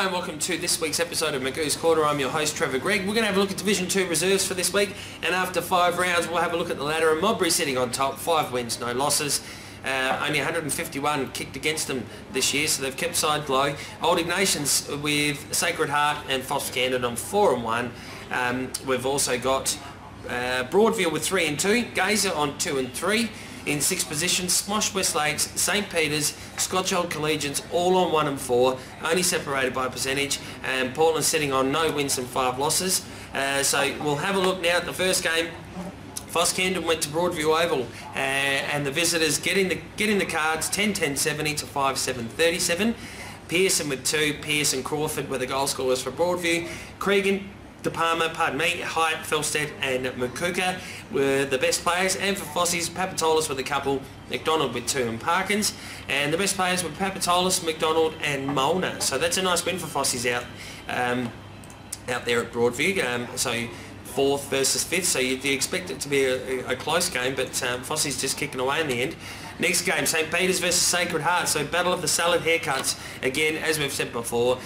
Hi and welcome to this week's episode of Magoos Quarter. I'm your host Trevor Gregg. We're going to have a look at Division 2 reserves for this week, and after 5 rounds we'll have a look at the ladder. And Modbury sitting on top, 5 wins, no losses. Only 151 kicked against them this year, so they've kept side low. Old Ignatians with Sacred Heart and Foss Candid on 4 and 1. We've also got Broadview with 3 and 2, Gazer on 2 and 3. In 6th position, Smosh West Lakes, St Peters, Scotch Old Collegians all on 1 and 4, only separated by percentage, and Portland sitting on no wins and 5 losses. So we'll have a look now at the first game. Foss Candid went to Broadview Oval, and the visitors get in the cards 10-10-70 to 5-7-37. Pearson with 2, Pearson Crawford were the goal scorers for Broadview. Cregan, De Palma, Hyatt, Felstead and Makuka were the best players, and for Fossies, Papatolis with a couple, McDonald with 2 and Parkins, and the best players were Papatolis, McDonald and Molnar. So that's a nice win for Fossies out there at Broadview. So 4th versus 5th, so you expect it to be a close game, but Fossies just kicking away in the end. Next game, St Peters versus Sacred Heart, so battle of the salad haircuts again, as we've said before.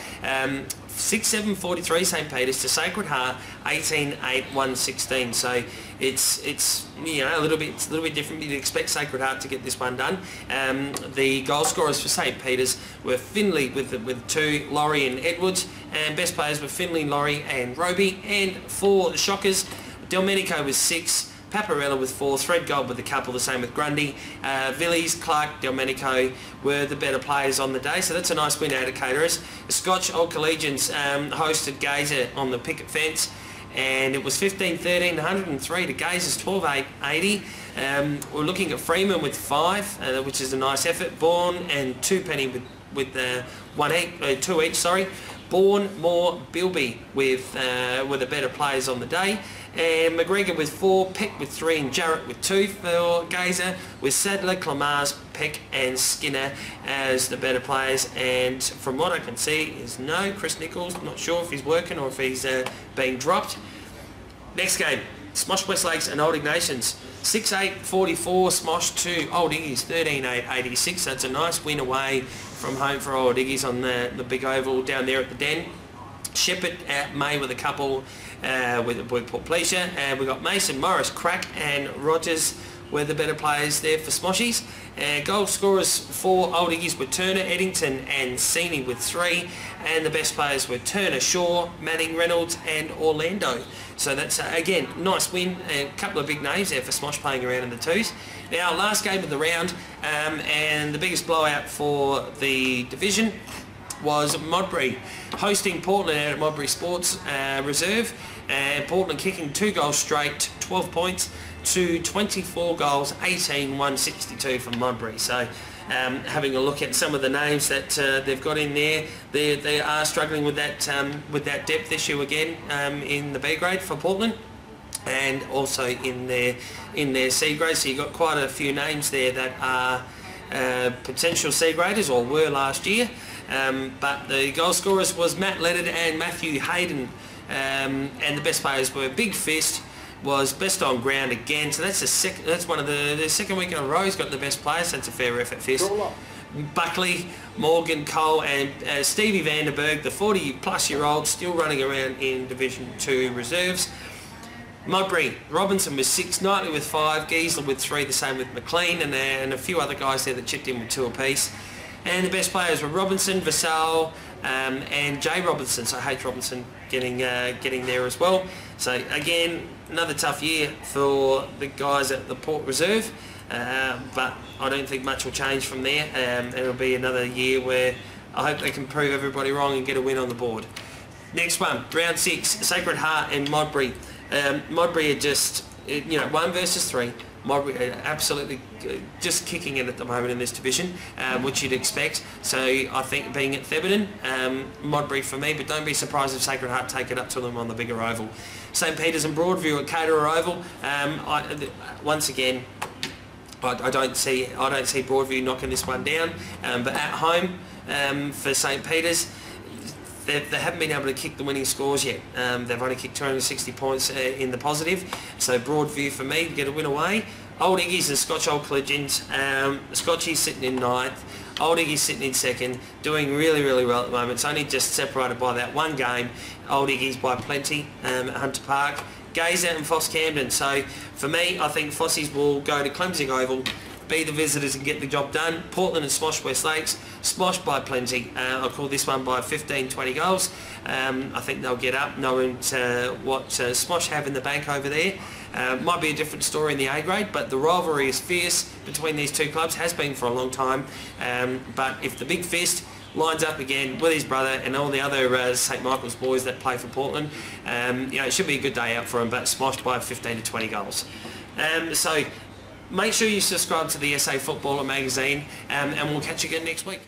6-7-43 St Peters to Sacred Heart 18-8-1-16. So it's you know a little bit different. You'd expect Sacred Heart to get this one done. The goal scorers for St Peters were Finley with 2, Laurie and Edwards, and best players were Finley, Laurie and Roby. And for the Shockers, Delmenico with 6. Paparella with 4, Threadgold with a couple, the same with Grundy. Villies, Clark, Delmenico were the better players on the day, so that's a nice win out of Caterers. The Scotch Old Collegians hosted Gazer on the picket fence, and it was 15-13, 103 to Gazer's 12-8-80. We're looking at Freeman with 5, which is a nice effort. Bourne and 2 Penny with 2 each. Sorry. Bourne, Moore, Bilby with were the better players on the day. And McGregor with 4, Peck with 3 and Jarrett with 2 for Gazer, with Sadler, Clamars, Peck and Skinner as the better players. And from what I can see is no Chris Nichols. I'm not sure if he's working or if he's being dropped. Next game, Smosh West Lakes and Old Ignatians. 6-8-44 Smosh to Old Iggy's 13-8-86. That's a nice win away from home for Old Iggy's on the big oval down there at the Den. Shepherd at May with a couple with Port Pleasure, and we've got Mason, Morris, Crack and Rogers were the better players there for Smoshies. Goal scorers for Old Iggy's were Turner, Eddington and Sini with 3, and the best players were Turner, Shaw, Manning, Reynolds and Orlando. So that's again nice win, a couple of big names there for Smosh playing around in the 2s. Now last game of the round, and the biggest blowout for the division was Modbury hosting Portland out at Modbury Sports Reserve, and Portland kicking 2 goals straight, 12 points to 24 goals, 18-162 from Modbury. So having a look at some of the names that they've got in there, they are struggling with that depth issue again in the B grade for Portland, and also in their C grade. So you've got quite a few names there that are potential C graders or were last year. But the goal scorers was Matt Leonard and Matthew Hayden, and the best players were Big Fist was best on ground again. So that's one of the second week in a row he's got the best players. That's a fair effort, Fist. Buckley, Morgan, Cole and Stevie Vanderberg, the 40-plus-year-old, still running around in Division 2 reserves. Modbury, Robinson with 6, Knightley with 5, Giesler with 3, the same with McLean, and a few other guys there that chipped in with 2 apiece. And the best players were Robinson, Vassal and Jay Robinson, so H. Robinson getting there as well. So again, another tough year for the guys at the Port Reserve, but I don't think much will change from there. It'll be another year where I hope they can prove everybody wrong and get a win on the board. Next one, round 6, Sacred Heart and Modbury. Modbury are just 1 versus 3. Modbury are absolutely just kicking it at the moment in this division, which you'd expect. So I think being at Theberton, Modbury for me, but don't be surprised if Sacred Heart take it up to them on the bigger oval. St Peters and Broadview at Caterer Oval. Once again, I don't see Broadview knocking this one down, but at home for St Peters, they haven't been able to kick the winning scores yet. They've only kicked 260 points in the positive, so Broadview for me to get a win away. Old Iggy's and Scotch Old Collegians. Scotchy's sitting in 9th. Old Iggy's sitting in second, doing really, really well at the moment. It's only just separated by that one game. Old Iggy's by plenty at Hunter Park. Gay's out in Foss Camden. So for me, I think Fossies will go to Clemsing Oval, be the visitors and get the job done. Portland and Smosh West Lakes, Smosh by plenty. I'll call this one by 15, 20 goals. I think they'll get up, knowing what Smosh have in the bank over there. Might be a different story in the A grade, but the rivalry is fierce between these two clubs, has been for a long time. But if the big fist lines up again with his brother and all the other St Michael's boys that play for Portland, it should be a good day out for him, but Smosh by 15 to 20 goals. So make sure you subscribe to the SA Footballer magazine, and we'll catch you again next week.